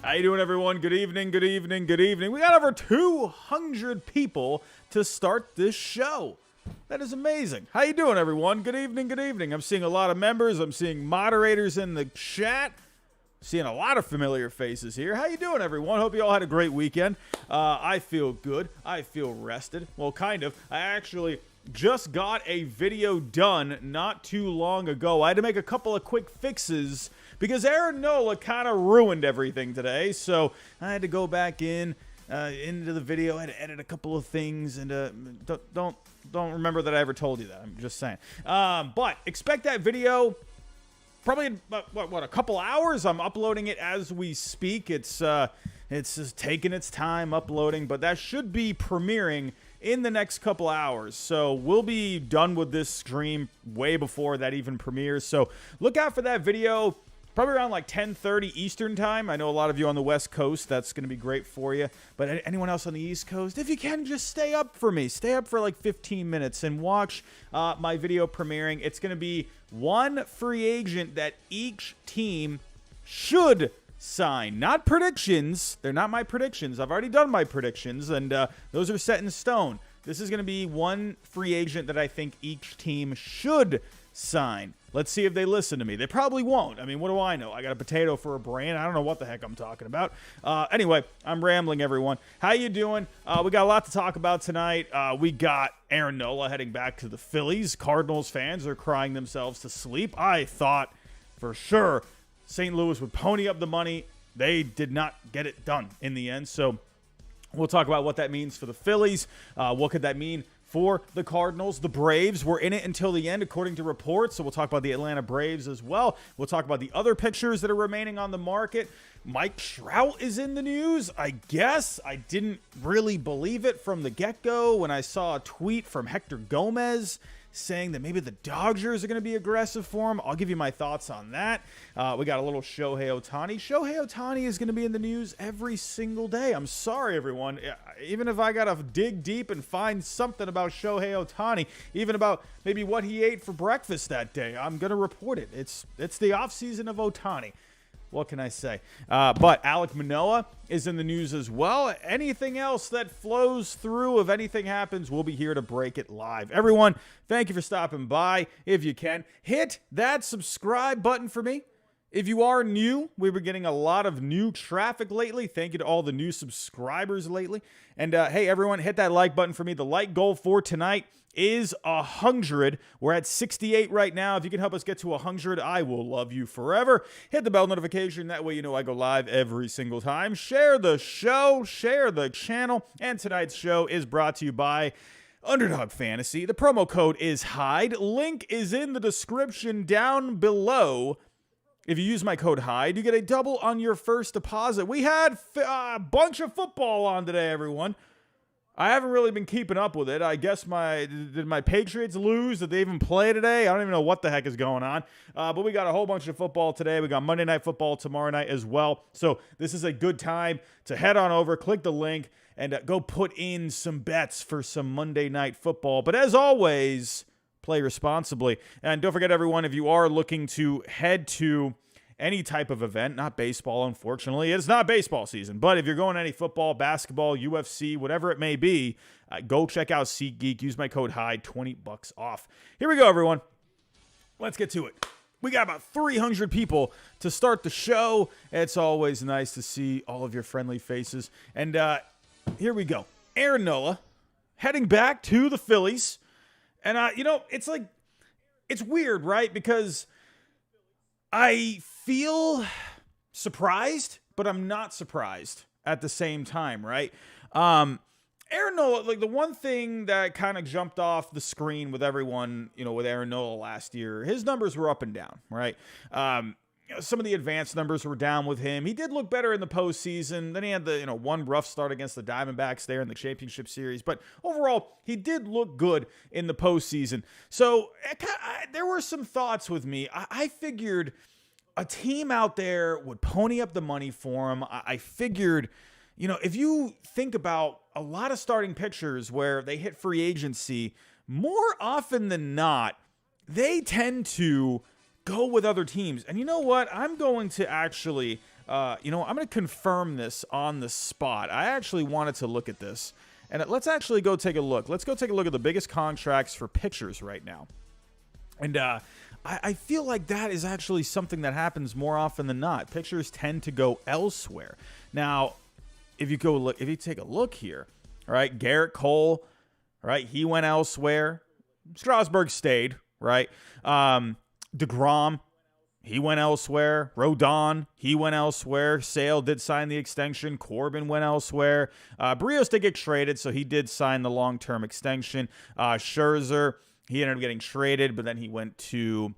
How you doing, everyone? Good evening, good evening, good evening. We got over 200 people to start this show. That is amazing. How you doing, everyone? Good evening, good evening. I'm seeing a lot of members. I'm seeing moderators in the chat. Seeing a lot of familiar faces here. How you doing, everyone? Hope you all had a great weekend. I feel good. I feel rested. Well, kind of. I actually just got a video done not too long ago. I had to make a couple of quick fixes because Aaron Nola kind of ruined everything today. So I had to go back into the video. I had to edit a couple of things, and don't remember that I ever told you that. I'm just saying. But expect that video probably in a couple hours. I'm uploading it as we speak. It's just taking its time uploading, but that should be premiering in the next couple hours. So we'll be done with this stream way before that even premieres. So look out for that video. Probably around like 10:30 Eastern time. I know a lot of you on the West Coast. That's going to be great for you. But anyone else on the East Coast, if you can, just stay up for me. Stay up for like 15 minutes and watch my video premiering. It's going to be one free agent that each team should sign. Not predictions. They're not my predictions. I've already done my predictions, and those are set in stone. This is going to be one free agent that I think each team should sign. Let's see if they listen to me. They probably won't. I mean, what do I know? I got a potato for a brain. I don't know what the heck I'm talking about. Anyway, I'm rambling, everyone. How you doing? We got a lot to talk about tonight. We got Aaron Nola heading back to the Phillies. Cardinals fans are crying themselves to sleep. I thought for sure St. Louis would pony up the money. They did not get it done in the end. So we'll talk about what that means for the Phillies. What could that mean for the Cardinals? The Braves were in it until the end, according to reports. So we'll talk about the Atlanta Braves as well. We'll talk about the other pitchers that are remaining on the market. Mike Trout is in the news, I guess. I didn't really believe it from the get-go when I saw a tweet from Hector Gomez saying that maybe the Dodgers are going to be aggressive for him. I'll give you my thoughts on that. We got a little Shohei Ohtani. Shohei Ohtani is going to be in the news every single day. I'm sorry, everyone. Even if I got to dig deep and find something about Shohei Ohtani, even about maybe what he ate for breakfast that day, I'm going to report it. It's the offseason of Ohtani. What can I say? But Alek Manoah is in the news as well. Anything else that flows through, if anything happens, we'll be here to break it live. Everyone, thank you for stopping by. If you can, hit that subscribe button for me. If you are new, we were getting a lot of new traffic lately. Thank you to all the new subscribers lately. And hey, everyone, hit that like button for me. The like goal for tonight is 100. We're at 68 right now. If you can help us get to 100, I will love you forever. Hit the bell notification. That way you know I go live every single time. Share the show, share the channel. And tonight's show is brought to you by Underdog Fantasy. The promo code is HIDE. Link is in the description down below. If you use my code HIDE, you get a double on your first deposit. We had a bunch of football on today, everyone. I haven't really been keeping up with it. I guess did my Patriots lose? Did they even play today? I don't even know what the heck is going on. But we got a whole bunch of football today. We got Monday Night Football tomorrow night as well. So this is a good time to head on over, click the link, and go put in some bets for some Monday Night Football. But as always, play responsibly. And don't forget, everyone, if you are looking to head to any type of event, not baseball, unfortunately. It's not baseball season, but if you're going to any football, basketball, UFC, whatever it may be, go check out SeatGeek. Use my code HIDE, $20 off. Here we go, everyone. Let's get to it. We got about 300 people to start the show. It's always nice to see all of your friendly faces. And here we go. Aaron Nola heading back to the Phillies. And, it's weird, right? Because I feel surprised, but I'm not surprised at the same time, right? Aaron Nola, like the one thing that kind of jumped off the screen with everyone, with Aaron Nola last year, his numbers were up and down, right? Some of the advanced numbers were down with him. He did look better in the postseason. Then he had the, one rough start against the Diamondbacks there in the championship series. But overall, he did look good in the postseason. So there were some thoughts with me. I figured a team out there would pony up the money for him. I figured, if you think about a lot of starting pitchers where they hit free agency, more often than not, they tend to go with other teams. And you know what? I'm going to actually I'm going to confirm this on the spot. I actually wanted to look at this. And let's actually go take a look. Let's go take a look at the biggest contracts for pitchers right now. And I feel like that is actually something that happens more often than not. Pitchers tend to go elsewhere. Now, if you take a look here, all right, Garrett Cole, right, he went elsewhere. Strasburg stayed, right? DeGrom, he went elsewhere. Rodon, he went elsewhere. Sale did sign the extension. Corbin went elsewhere. Barrios did get traded, so he did sign the long-term extension. Scherzer, he ended up getting traded, but then he went to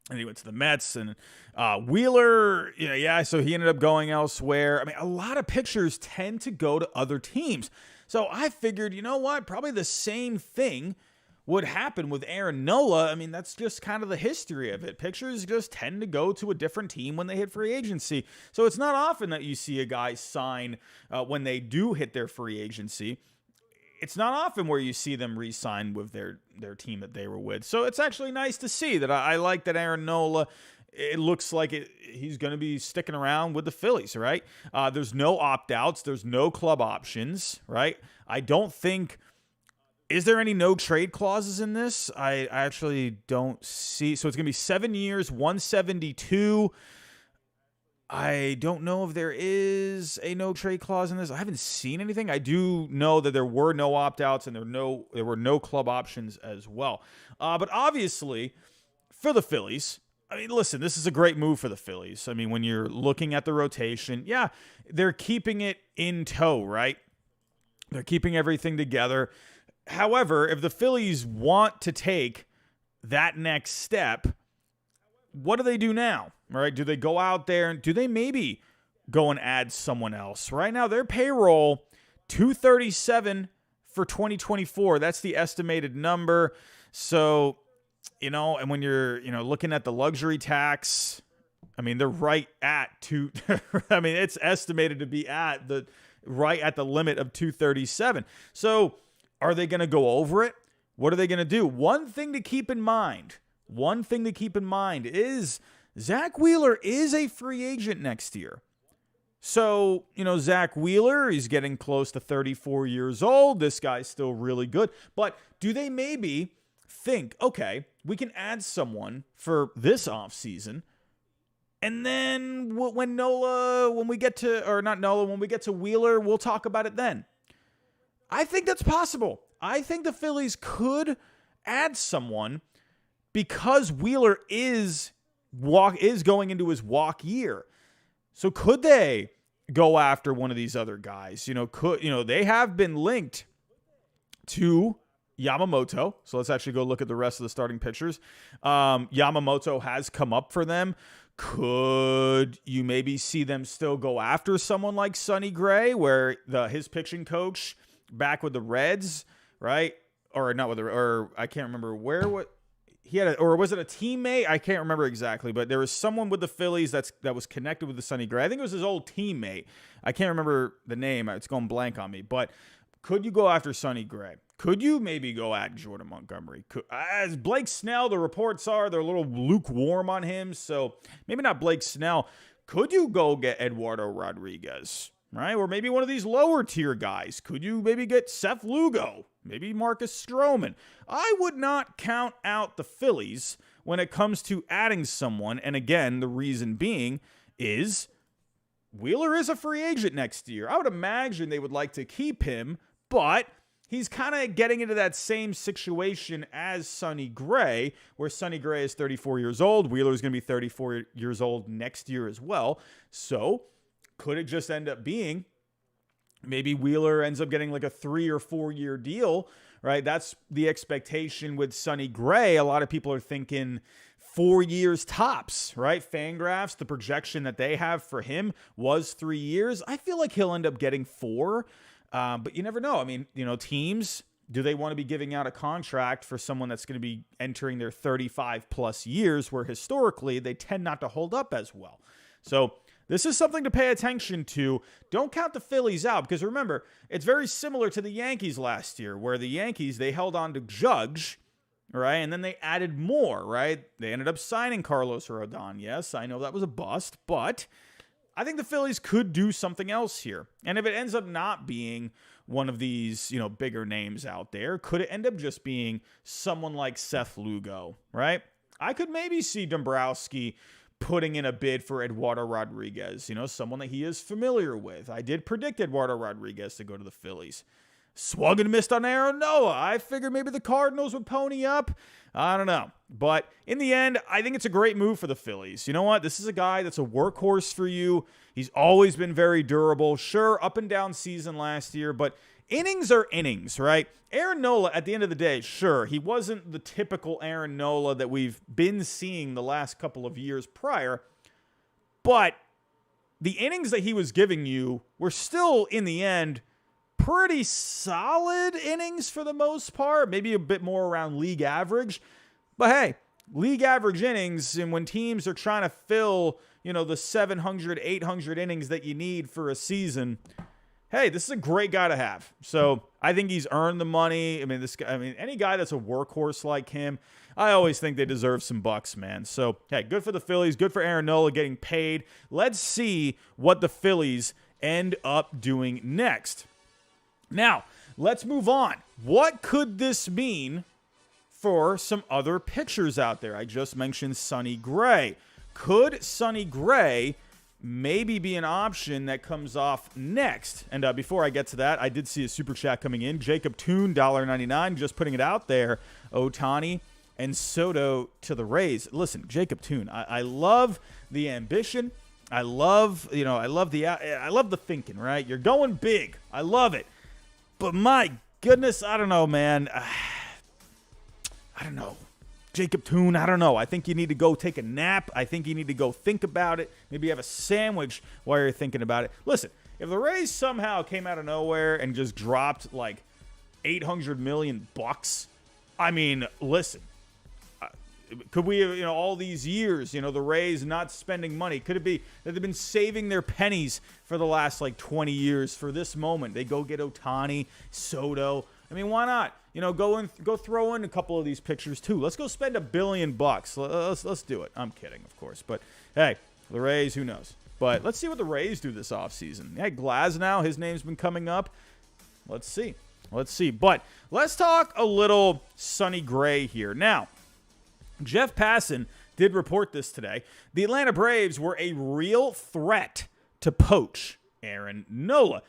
the Mets. And Wheeler, so he ended up going elsewhere. I mean, a lot of pitchers tend to go to other teams. So I figured, you know what? Probably the same thing would happen with Aaron Nola. I mean, that's just kind of the history of it. Pitchers just tend to go to a different team when they hit free agency. So it's not often that you see a guy sign when they do hit their free agency. It's not often where you see them re-sign with their team that they were with. So it's actually nice to see that. I like that Aaron Nola, it looks like he's going to be sticking around with the Phillies, right? There's no opt-outs. There's no club options, right? I don't think... Is there any no trade clauses in this? I actually don't see. So it's going to be 7 years, 172. I don't know if there is a no trade clause in this. I haven't seen anything. I do know that there were no opt-outs and there were no club options as well. But obviously, for the Phillies, I mean, listen, this is a great move for the Phillies. I mean, when you're looking at the rotation, yeah, they're keeping it in tow, right? They're keeping everything together. However, if the Phillies want to take that next step, what do they do now? Right? Do they go out there and do they maybe go and add someone else? Right now, their payroll, $237 for 2024. That's the estimated number. So, and when you're, looking at the luxury tax, I mean, they're right at I mean, it's estimated to be right at the limit of 237. So, are they going to go over it? What are they going to do? One thing to keep in mind is Zach Wheeler is a free agent next year. So, Zach Wheeler, he's getting close to 34 years old. This guy's still really good. But do they maybe think, okay, we can add someone for this offseason, and then when we get to Wheeler, we'll talk about it then. I think that's possible. I think the Phillies could add someone because Wheeler is going into his walk year. So could they go after one of these other guys? They have been linked to Yamamoto. So let's actually go look at the rest of the starting pitchers. Yamamoto has come up for them. Could you maybe see them still go after someone like Sonny Gray, where his pitching coach back with the Reds, right? Or not with or I can't remember what he had, or was it a teammate? I can't remember exactly, but there was someone with the Phillies that was connected with the Sonny Gray. I think it was his old teammate. I can't remember the name. It's going blank on me. But could you go after Sonny Gray? Could you maybe go at Jordan Montgomery? As Blake Snell, the reports are they're a little lukewarm on him, so maybe not Blake Snell. Could you go get Eduardo Rodriguez? Right? Or maybe one of these lower tier guys. Could you maybe get Seth Lugo? Maybe Marcus Stroman? I would not count out the Phillies when it comes to adding someone. And again, the reason being is Wheeler is a free agent next year. I would imagine they would like to keep him, but he's kind of getting into that same situation as Sonny Gray, where Sonny Gray is 34 years old. Wheeler is going to be 34 years old next year as well. So could it just end up being maybe Wheeler ends up getting like a 3 or 4 year deal, right? That's the expectation with Sonny Gray. A lot of people are thinking 4 years tops, right? Fangraphs, the projection that they have for him was 3 years. I feel like he'll end up getting 4, but you never know. I mean, teams, do they want to be giving out a contract for someone that's going to be entering their 35 plus years, where historically they tend not to hold up as well? So this is something to pay attention to. Don't count the Phillies out, because remember, it's very similar to the Yankees last year, where the Yankees, they held on to Judge, right? And then they added more, right? They ended up signing Carlos Rodon. Yes, I know that was a bust, but I think the Phillies could do something else here. And if it ends up not being one of these, bigger names out there, could it end up just being someone like Seth Lugo, right? I could maybe see Dombrowski putting in a bid for Eduardo Rodriguez, someone that he is familiar with. I did predict Eduardo Rodriguez to go to the Phillies. Swung and missed on Aaron Nola. I figured maybe the Cardinals would pony up. I don't know. But in the end, I think it's a great move for the Phillies. You know what? This is a guy that's a workhorse for you. He's always been very durable. Sure, up and down season last year, but innings are innings, right? Aaron Nola, at the end of the day, sure, he wasn't the typical Aaron Nola that we've been seeing the last couple of years prior, but the innings that he was giving you were still, in the end, pretty solid innings for the most part, maybe a bit more around league average. But hey, league average innings, and when teams are trying to fill, the 700, 800 innings that you need for a season, hey, this is a great guy to have. So I think he's earned the money. Any guy that's a workhorse like him, I always think they deserve some bucks, man. So, hey, good for the Phillies. Good for Aaron Nola getting paid. Let's see what the Phillies end up doing next. Now, let's move on. What could this mean for some other pitchers out there? I just mentioned Sonny Gray. Could Sonny Gray maybe be an option that comes off next? And before I get to that, I did see a super chat coming in. Jacob Toon, $1.99, just putting it out there. Ohtani and Soto to the Rays. Listen, Jacob Toon, I love the ambition. I love the thinking, right? You're going big. I love it. But my goodness, I don't know, man. I don't know. Jacob Toon, I don't know. I think you need to go take a nap. I think you need to go think about it. Maybe have a sandwich while you're thinking about it. Listen, if the Rays somehow came out of nowhere and just dropped like $800 million, listen. Could we, all these years, the Rays not spending money, could it be that they've been saving their pennies for the last 20 years for this moment? They go get Ohtani, Soto. Why not? Go throw in a couple of these pitchers too. Let's go spend $1 billion. Let's do it. I'm kidding, of course. But hey, the Rays, who knows? But let's see what the Rays do this offseason. Hey, Glasnow, his name's been coming up. Let's see. But let's talk a little Sonny Gray here. Now, Jeff Passan did report this today. The Atlanta Braves were a real threat to poach Aaron Nola.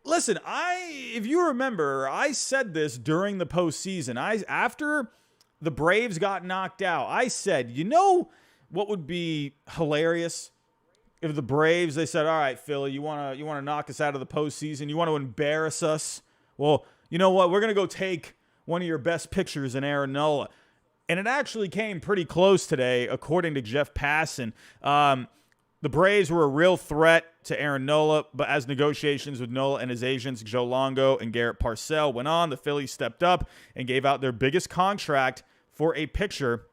Listen, if you remember, I said this during the postseason. After the Braves got knocked out, I said, what would be hilarious? If the Braves, they said, all right, Philly, you want to knock us out of the postseason? You want to embarrass us? Well, you know what? We're going to go take one of your best pitchers in Aaron Nola. And it actually came pretty close today, according to Jeff Passan. The Braves were a real threat to Aaron Nola, but as negotiations with Nola and his agents, Joe Longo and Garrett Parcell, went on, the Phillies stepped up and gave out their biggest contract for a pitcher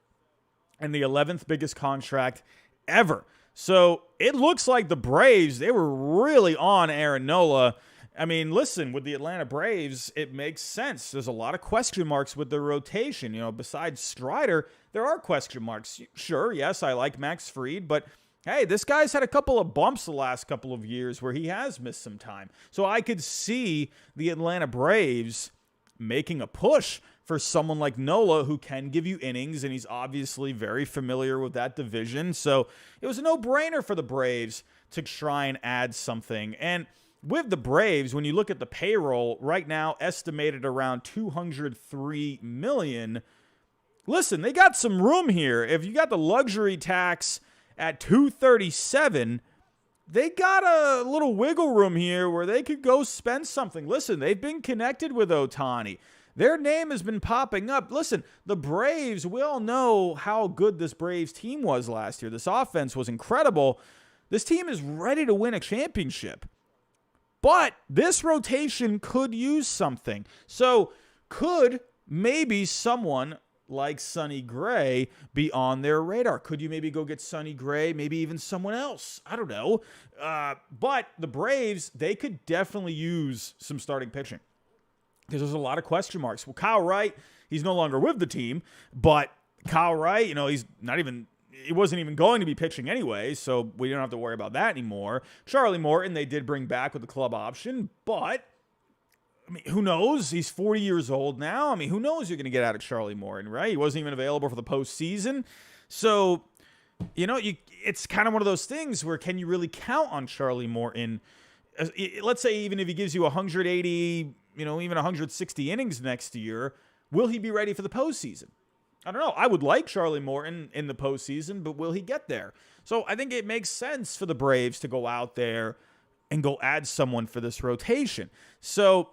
and the 11th biggest contract ever. So it looks like the Braves, they were really on Aaron Nola. Listen, with the Atlanta Braves, it makes sense. There's a lot of question marks with the rotation. Besides Strider, there are question marks. Sure, yes, I like Max Fried, but hey, this guy's had a couple of bumps the last couple of years where he has missed some time. So I could see the Atlanta Braves making a push for someone like Nola who can give you innings, and he's obviously very familiar with that division. So it was a no-brainer for the Braves to try and add something. And with the Braves, when you look at the payroll right now, estimated around $203 million. Listen, they got some room here. If you got the luxury tax at $237, they got a little wiggle room here where they could go spend something. Listen, they've been connected with Ohtani. Their name has been popping up. Listen, the Braves, we all know how good this Braves team was last year. This offense was incredible. This team is ready to win a championship. But this rotation could use something. So could maybe someone like Sonny Gray be on their radar? Could you maybe go get Sonny Gray, maybe even someone else? I don't know. But the Braves, they could definitely use some starting pitching because there's a lot of question marks. Well, Kyle Wright, he's no longer with the team, but Kyle Wright, he's not even he wasn't even going to be pitching anyway, so we don't have to worry about that anymore. Charlie Morton, they did bring back with the club option, but I mean, who knows? He's 40 years old now. I mean, who knows you're going to get out of Charlie Morton, right? He wasn't even available for the postseason. So, it's kind of one of those things where can you really count on Charlie Morton? Let's say even if he gives you 180, even 160 innings next year, will he be ready for the postseason? I don't know. I would like Charlie Morton in the postseason, but will he get there? So I think it makes sense for the Braves to go out there and go add someone for this rotation. So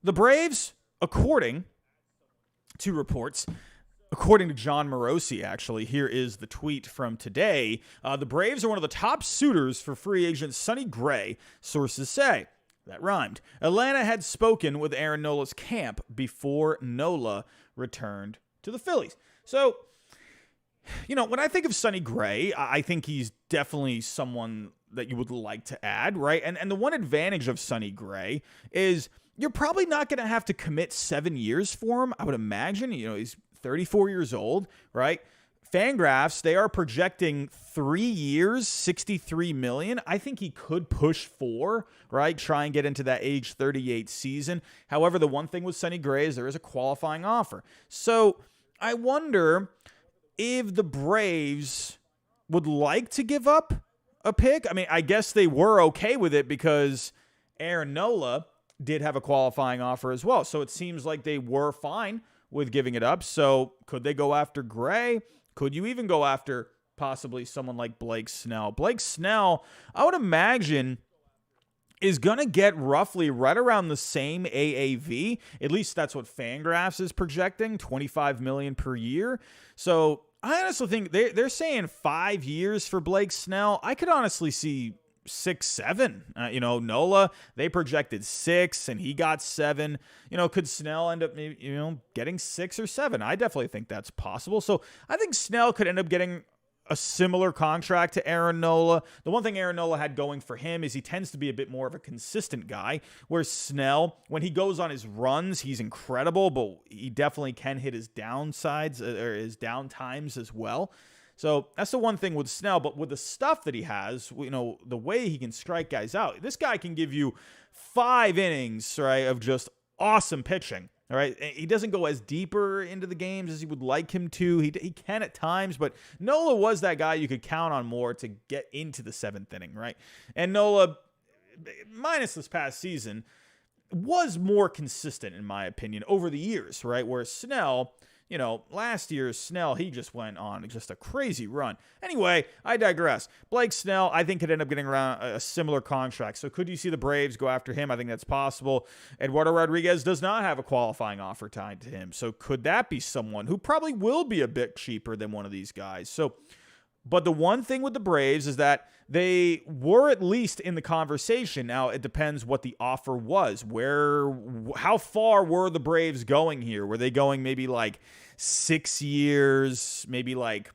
the Braves, according to reports, according to John Morosi, actually, here is the tweet from today. The Braves are one of the top suitors for free agent Sonny Gray, sources say. That rhymed. Atlanta had spoken with Aaron Nola's camp before Nola returned to the Phillies. So, when I think of Sonny Gray, I think he's definitely someone that you would like to add, right? And the one advantage of Sonny Gray is you're probably not going to have to commit 7 years for him, I would imagine. He's 34 years old, right? Fangraphs, they are projecting 3 years, $63 million. I think he could push 4, right? Try and get into that age 38 season. However, the one thing with Sonny Gray is there is a qualifying offer. So I wonder if the Braves would like to give up a pick. I mean, I guess they were okay with it because Aaron Nola did have a qualifying offer as well. So it seems like they were fine with giving it up. So could they go after Gray? Could you even go after possibly someone like Blake Snell? Blake Snell, I would imagine, is going to get roughly right around the same AAV. At least that's what Fangraphs is projecting, $25 million per year. So I honestly think they're saying 5 years for Blake Snell. I could honestly see 6, 7. Nola, they projected 6 and he got 7. Could Snell end up maybe, getting 6 or 7? I definitely think that's possible. So I think Snell could end up getting a similar contract to Aaron Nola. The one thing Aaron Nola had going for him is he tends to be a bit more of a consistent guy, where Snell, when he goes on his runs, he's incredible, but he definitely can hit his downsides or his down times as well. So that's the one thing with Snell, but with the stuff that he has, the way he can strike guys out, this guy can give you 5 innings, right, of just awesome pitching. All right, he doesn't go as deeper into the games as you would like him to. He can at times, but Nola was that guy you could count on more to get into the 7th inning, right? And Nola, minus this past season, was more consistent, in my opinion, over the years, right? Where Snell, last year, Snell, he just went on just a crazy run. Anyway, I digress. Blake Snell, I think, could end up getting around a similar contract. So could you see the Braves go after him? I think that's possible. Eduardo Rodriguez does not have a qualifying offer tied to him. So could that be someone who probably will be a bit cheaper than one of these guys? But the one thing with the Braves is that they were at least in the conversation. Now, it depends what the offer was. How far were the Braves going here? Were they going maybe like 6 years, maybe like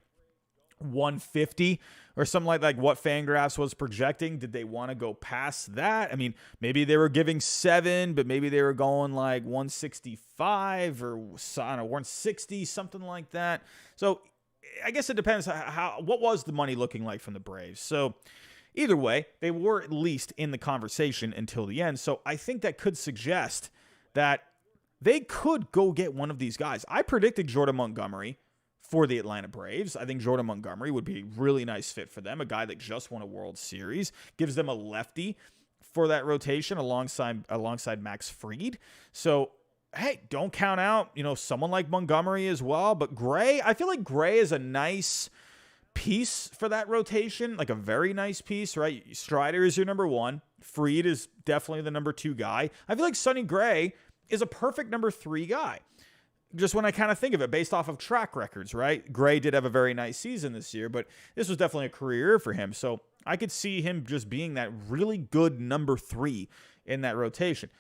150 or something like what Fangraphs was projecting? Did they want to go past that? I mean, maybe they were giving 7, but maybe they were going like 165 or 160, something like that. So I guess it depends what was the money looking like from the Braves. So either way, they were at least in the conversation until the end. So I think that could suggest that they could go get one of these guys. I predicted Jordan Montgomery for the Atlanta Braves. I think Jordan Montgomery would be a really nice fit for them, a guy that just won a World Series, gives them a lefty for that rotation alongside Max Fried. So hey, don't count out, someone like Montgomery as well. But Gray, I feel like Gray is a nice piece for that rotation, like a very nice piece, right? Strider is your number 1. Fried is definitely the number 2 guy. I feel like Sonny Gray is a perfect number 3 guy. Just when I kind of think of it based off of track records, right? Gray did have a very nice season this year, but this was definitely a career year for him. So I could see him just being that really good number 3 in that rotation.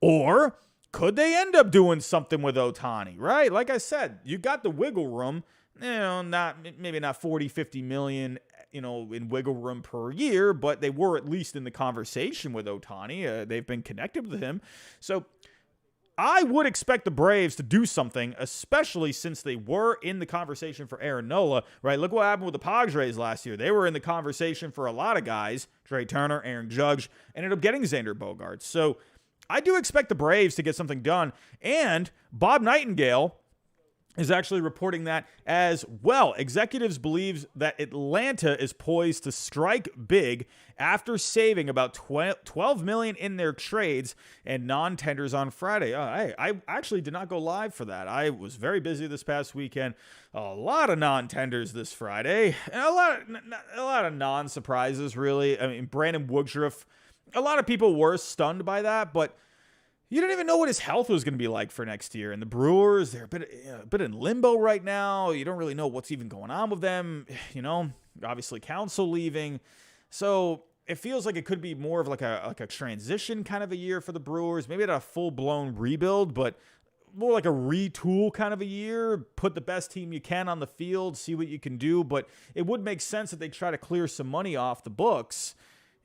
Or could they end up doing something with Ohtani, right? Like I said, you got the wiggle room, maybe not 40, 50 million, in wiggle room per year, but they were at least in the conversation with Ohtani. They've been connected with him. So I would expect the Braves to do something, especially since they were in the conversation for Aaron Nola, right? Look what happened with the Padres last year. They were in the conversation for a lot of guys, Trey Turner, Aaron Judge, ended up getting Xander Bogaerts. So I do expect the Braves to get something done. And Bob Nightingale is actually reporting that as well. Executives believe that Atlanta is poised to strike big after saving about $12 million in their trades and non-tenders on Friday. I actually did not go live for that. I was very busy this past weekend. A lot of non-tenders this Friday, and a lot of non-surprises, really. I mean, Brandon Woodruff, a lot of people were stunned by that, but you don't even know what his health was going to be like for next year. And the Brewers, they're a bit in limbo right now. You don't really know what's even going on with them. Obviously Counsell leaving. So it feels like it could be more of like a transition kind of a year for the Brewers. Maybe not a full-blown rebuild, but more like a retool kind of a year. Put the best team you can on the field, see what you can do. But it would make sense that they try to clear some money off the books.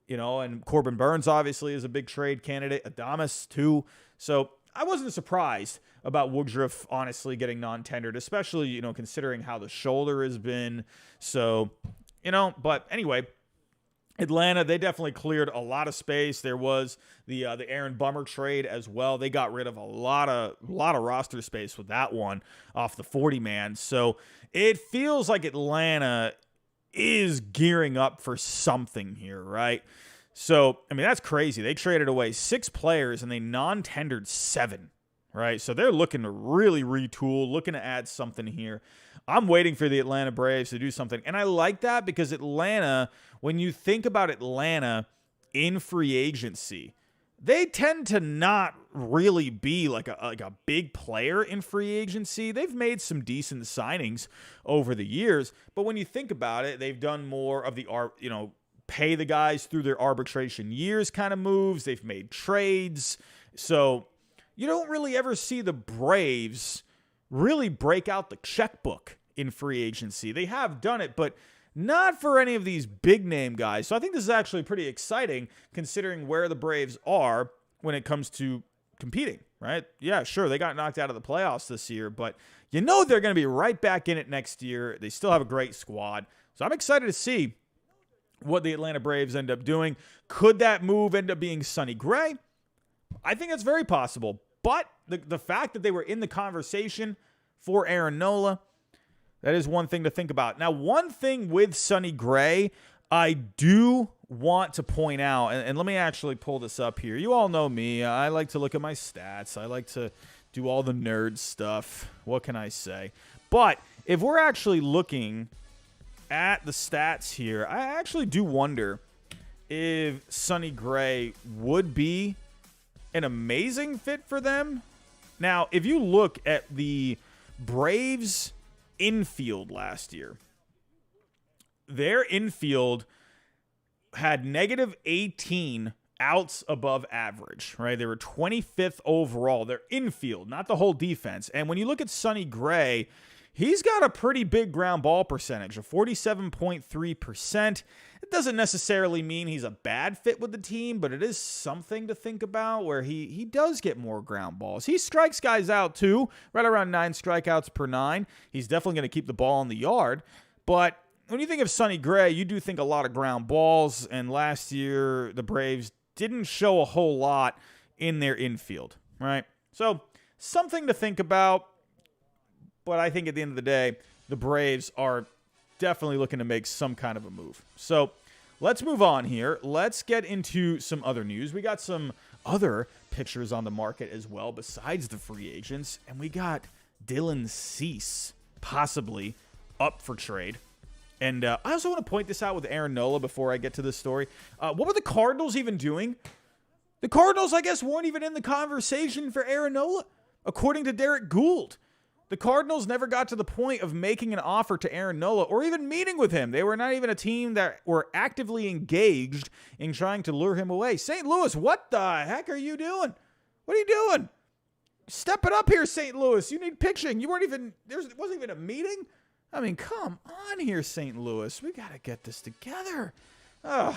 And Corbin Burns obviously is a big trade candidate. Adames too. So I wasn't surprised about Woodruff honestly getting non-tendered, especially, considering how the shoulder has been. So, but anyway, Atlanta, they definitely cleared a lot of space. There was the Aaron Bummer trade as well. They got rid of a lot of roster space with that one off the 40-man. So it feels like Atlanta is gearing up for something here, right? So, I mean, that's crazy. They traded away 6 players and they non-tendered 7, right? So they're looking to really retool, looking to add something here. I'm waiting for the Atlanta Braves to do something. And I like that because Atlanta, when you think about Atlanta in free agency, they tend to not really be like a big player in free agency. They've made some decent signings over the years, but when you think about it, they've done more of the pay the guys through their arbitration years kind of moves. They've made trades. So you don't really ever see the Braves really break out the checkbook in free agency. They have done it, but not for any of these big name guys. So I think this is actually pretty exciting considering where the Braves are when it comes to competing, right? Yeah, sure, they got knocked out of the playoffs this year, but they're going to be right back in it next year. They still have a great squad. So I'm excited to see what the Atlanta Braves end up doing. Could that move end up being Sonny Gray? I think it's very possible. But the fact that they were in the conversation for Aaron Nola, that is one thing to think about. Now, one thing with Sonny Gray, I do want to point out, and let me actually pull this up here. You all know me. I like to look at my stats. I like to do all the nerd stuff. What can I say? But if we're actually looking at the stats here, I actually do wonder if Sonny Gray would be an amazing fit for them. Now, if you look at the Braves infield last year, their infield had negative 18 outs above average, right? They were 25th overall. Their infield, not the whole defense. And when you look at Sonny Gray, he's got a pretty big ground ball percentage of 47.3%. It doesn't necessarily mean he's a bad fit with the team, but it is something to think about where he does get more ground balls. He strikes guys out too, right around 9 strikeouts per 9. He's definitely going to keep the ball in the yard. But when you think of Sonny Gray, you do think a lot of ground balls, and last year the Braves didn't show a whole lot in their infield, right? So something to think about. But I think at the end of the day, the Braves are definitely looking to make some kind of a move. So let's move on here. Let's get into some other news. We got some other pitchers on the market as well besides the free agents. And we got Dylan Cease possibly up for trade. And I also want to point this out with Aaron Nola before I get to this story. What were the Cardinals even doing? The Cardinals, I guess, weren't even in the conversation for Aaron Nola, according to Derek Gould. The Cardinals never got to the point of making an offer to Aaron Nola or even meeting with him. They were not even a team that were actively engaged in trying to lure him away. St. Louis, what the heck are you doing? What are you doing? Step it up here, St. Louis. You need pitching. You weren't even, there wasn't even a meeting? I mean, come on here, St. Louis. We got to get this together. Ugh.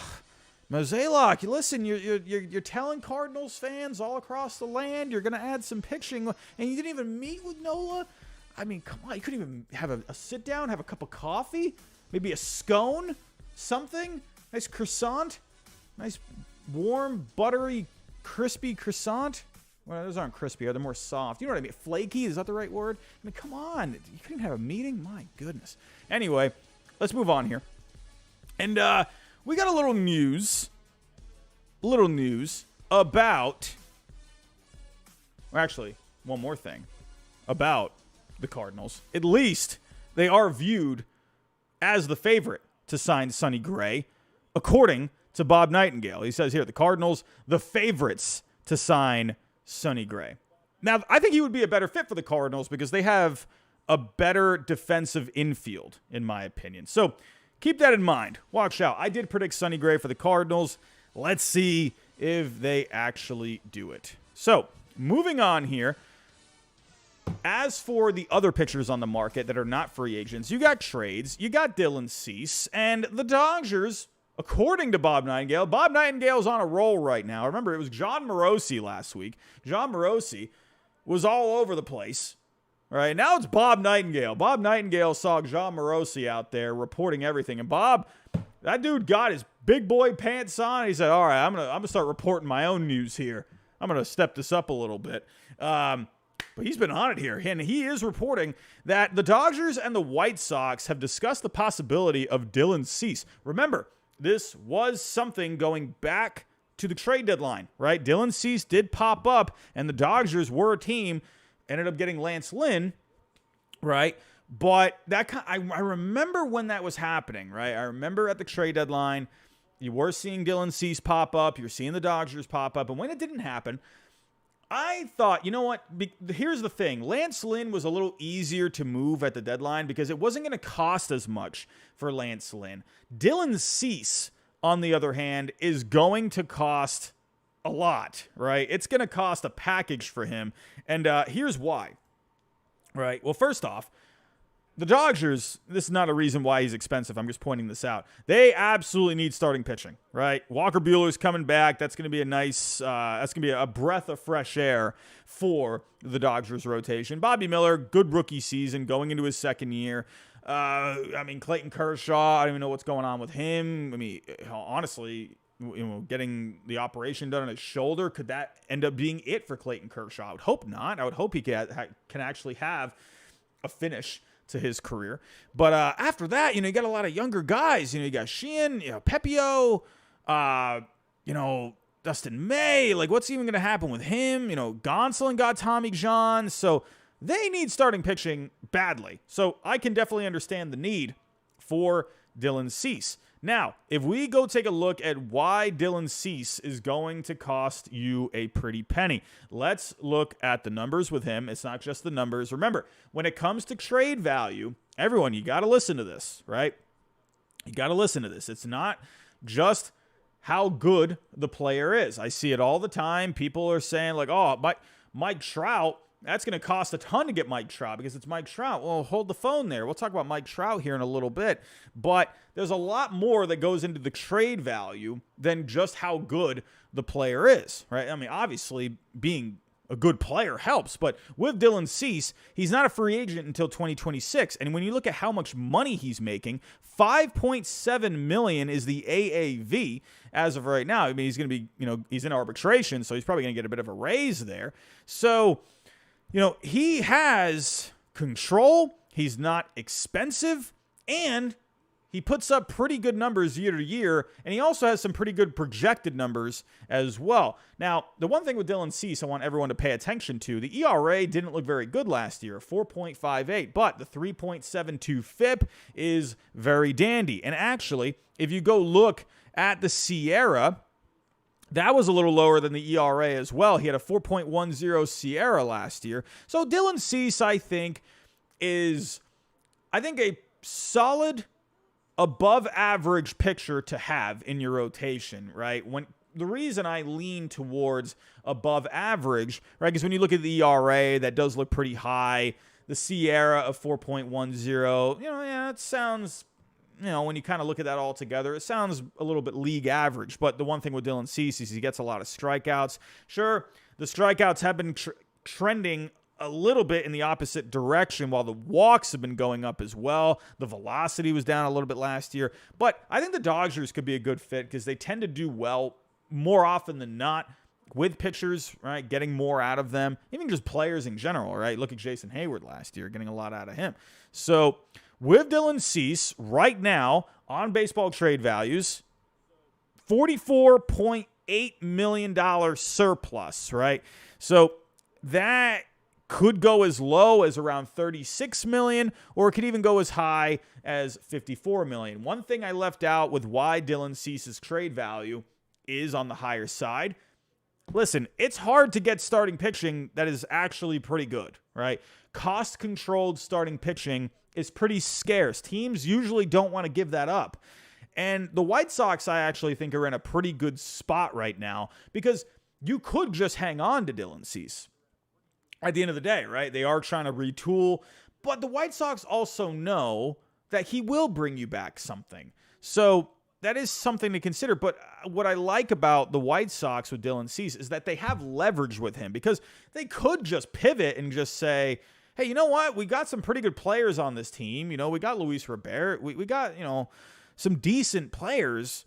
Mozeliak, listen, you're telling Cardinals fans all across the land you're going to add some pitching, and you didn't even meet with Nola? I mean, come on, you couldn't even have a sit down, have a cup of coffee, maybe a scone, something, nice croissant, nice warm, buttery, crispy croissant. Well, those aren't crispy, they're more soft. You know what I mean? Flaky, is that the right word? I mean, come on, you couldn't have a meeting? My goodness. Anyway, let's move on here. And we got a little news about, or actually, one more thing about the Cardinals. At least they are viewed as the favorite to sign Sonny Gray, according to Bob Nightingale. He says here, the Cardinals, the favorites to sign Sonny Gray. Now, I think he would be a better fit for the Cardinals because they have a better defensive infield, in my opinion. So keep that in mind. Watch out. I did predict Sonny Gray for the Cardinals. Let's see if they actually do it. So, moving on here. As for the other pitchers on the market that are not free agents, you got trades, you got Dylan Cease, and the Dodgers, according to Bob Nightingale's on a roll right now. Remember, it was John Morosi last week. John Morosi was all over the place. All right, now it's Bob Nightingale. Bob Nightingale saw John Morosi out there reporting everything. And Bob, that dude got his big boy pants on. He said, all right, I'm gonna start reporting my own news here. I'm going to step this up a little bit. But he's been on it here. And he is reporting that the Dodgers and the White Sox have discussed the possibility of Dylan Cease. Remember, this was something going back to the trade deadline, right? Dylan Cease did pop up, and the Dodgers were a team, ended up getting Lance Lynn, right? But I remember when that was happening, right? I remember at the trade deadline, you were seeing Dylan Cease pop up, you're seeing the Dodgers pop up, and when it didn't happen, I thought, you know what? Here's the thing. Lance Lynn was a little easier to move at the deadline because it wasn't going to cost as much for Lance Lynn. Dylan Cease, on the other hand, is going to cost a lot, right? It's going to cost a package for him. And here's why, right? Well, first off, the Dodgers, this is not a reason why he's expensive. I'm just pointing this out. They absolutely need starting pitching, right? Walker Buehler's coming back. That's going to be a nice, that's going to be a breath of fresh air for the Dodgers rotation. Bobby Miller, good rookie season going into his second year. I mean, Clayton Kershaw, I don't even know what's going on with him. I mean, honestly, getting the operation done on his shoulder, could that end up being it for Clayton Kershaw? I would hope not. I would hope he can actually have a finish to his career. But after that, you got a lot of younger guys. You got Sheehan, Pepio, Dustin May. Like, what's even going to happen with him? Gonsolin got Tommy John. So they need starting pitching badly. So I can definitely understand the need for Dylan Cease. Now, if we go take a look at why Dylan Cease is going to cost you a pretty penny, let's look at the numbers with him. It's not just the numbers. Remember, when it comes to trade value, everyone, you got to listen to this, right? You got to listen to this. It's not just how good the player is. I see it all the time. People are saying like, oh, Mike Trout, that's going to cost a ton to get Mike Trout because it's Mike Trout. Well, hold the phone there. We'll talk about Mike Trout here in a little bit. But there's a lot more that goes into the trade value than just how good the player is, right? I mean, obviously, being a good player helps. But with Dylan Cease, he's not a free agent until 2026. And when you look at how much money he's making, $5.7 million is the AAV as of right now. I mean, he's going to be, he's in arbitration, so he's probably going to get a bit of a raise there. So, he has control, he's not expensive, and he puts up pretty good numbers year to year, and he also has some pretty good projected numbers as well. Now, the one thing with Dylan Cease I want everyone to pay attention to, the ERA didn't look very good last year, 4.58, but the 3.72 FIP is very dandy. And actually, if you go look at the Sierra, that was a little lower than the ERA as well. He had a 4.10 Sierra last year. So Dylan Cease, I think, is a solid above average pitcher to have in your rotation, right? When the reason I lean towards above average, right, because when you look at the ERA, that does look pretty high. The Sierra of 4.10, that sounds when you kind of look at that all together, it sounds a little bit league average. But the one thing with Dylan Cease is he gets a lot of strikeouts. Sure, the strikeouts have been trending a little bit in the opposite direction, while the walks have been going up as well. The velocity was down a little bit last year. But I think the Dodgers could be a good fit because they tend to do well more often than not with pitchers, right? Getting more out of them, even just players in general, right? Look at Jason Hayward last year, getting a lot out of him. So with Dylan Cease right now on baseball trade values, $44.8 million surplus, right? So that could go as low as around $36 million, or it could even go as high as $54 million. One thing I left out with why Dylan Cease's trade value is on the higher side. Listen, it's hard to get starting pitching that is actually pretty good, right? Cost-controlled starting pitching is pretty scarce. Teams usually don't want to give that up. And the White Sox, I actually think, are in a pretty good spot right now because you could just hang on to Dylan Cease. At the end of the day, right? They are trying to retool, but the White Sox also know that he will bring you back something. So that is something to consider. But what I like about the White Sox with Dylan Cease is that they have leverage with him because they could just pivot and just say, hey, you know what? We got some pretty good players on this team. We got Luis Robert. We got, some decent players.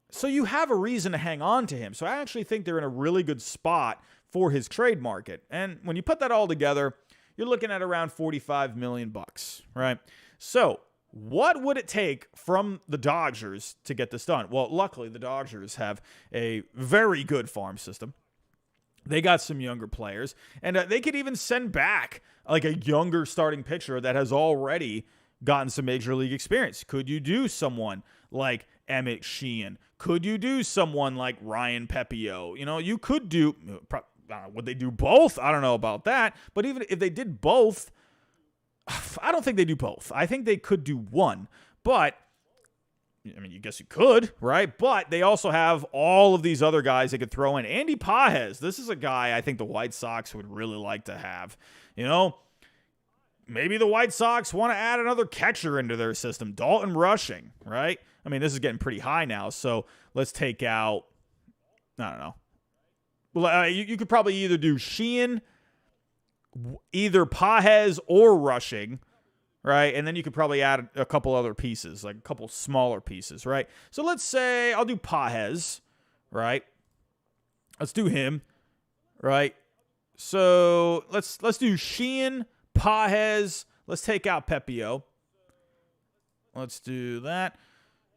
So you have a reason to hang on to him. So I actually think they're in a really good spot for his trade market. And when you put that all together, you're looking at around $45 million, right? So what would it take from the Dodgers to get this done? Well, luckily, the Dodgers have a very good farm system. They got some younger players, and they could even send back like a younger starting pitcher that has already gotten some major league experience. Could you do someone like Emmett Sheehan? Could you do someone like Ryan Pepio? You could do... would they do both? I don't know about that. But even if they did both, I don't think they do both. I think they could do one. But, you guess you could, right? But they also have all of these other guys they could throw in. Andy Pages, this is a guy I think the White Sox would really like to have. Maybe the White Sox want to add another catcher into their system. Dalton Rushing, right? This is getting pretty high now. So let's take out, I don't know. Well, you could probably either do Sheehan, either Pages or Rushing, right? And then you could probably add a couple other pieces, like a couple smaller pieces, right? So let's say I'll do Pages, right? Let's do him, right? So let's do Sheehan, Pages. Let's take out Pepio. Let's do that.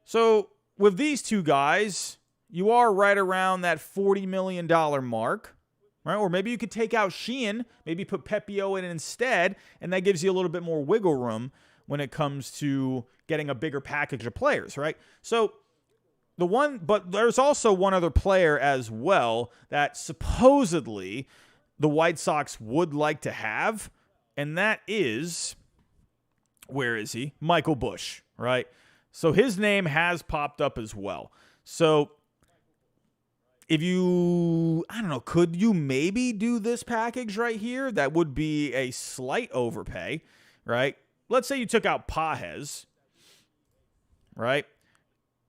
So with these two guys, you are right around that $40 million mark, right? Or maybe you could take out Sheehan, maybe put Pepio in instead, and that gives you a little bit more wiggle room when it comes to getting a bigger package of players, right? So but there's also one other player as well that supposedly the White Sox would like to have, and that is, where is he? Michael Busch, right? So his name has popped up as well. So if you, could you maybe do this package right here? That would be a slight overpay, right? Let's say you took out Pages, right?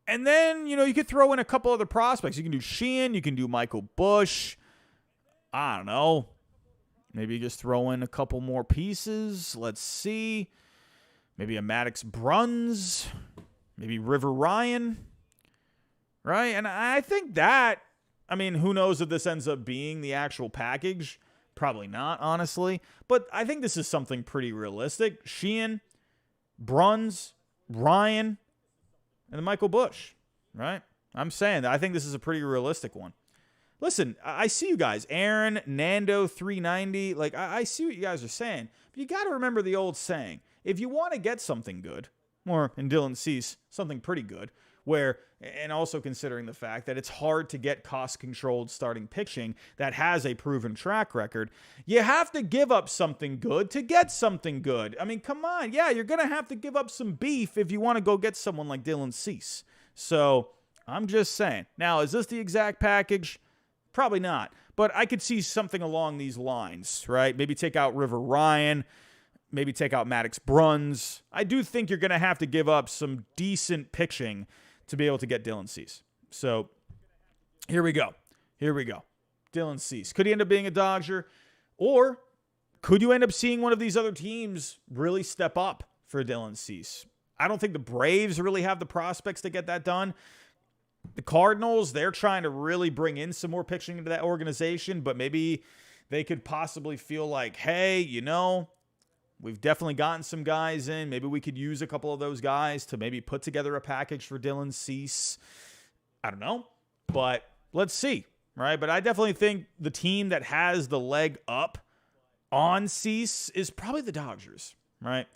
And then, you could throw in a couple other prospects. You can do Sheehan, you can do Michael Busch. I don't know. Maybe just throw in a couple more pieces. Let's see. Maybe a Maddox Bruns. Maybe River Ryan, right? And I think that, who knows if this ends up being the actual package? Probably not, honestly. But I think this is something pretty realistic. Sheehan, Bruns, Ryan, and then Michael Busch, right? I'm saying that I think this is a pretty realistic one. Listen, I see you guys. Aaron, Nando, 390. I see what you guys are saying. But you got to remember the old saying. If you want to get something good, or in Dylan Cease, something pretty good, and also considering the fact that it's hard to get cost-controlled starting pitching that has a proven track record, you have to give up something good to get something good. Come on. Yeah, you're going to have to give up some beef if you want to go get someone like Dylan Cease. So I'm just saying. Now, is this the exact package? Probably not. But I could see something along these lines, right? Maybe take out River Ryan. maybe take out Maddox Bruns. I do think you're going to have to give up some decent pitching to be able to get Dylan Cease. So here we go. Dylan Cease. Could he end up being a Dodger? Or could you end up seeing one of these other teams really step up for Dylan Cease? I don't think the Braves really have the prospects to get that done. The Cardinals, they're trying to really bring in some more pitching into that organization, but maybe they could possibly feel like, hey, we've definitely gotten some guys in. Maybe we could use a couple of those guys to maybe put together a package for Dylan Cease. I don't know, but let's see, right? But I definitely think the team that has the leg up on Cease is probably the Dodgers, right?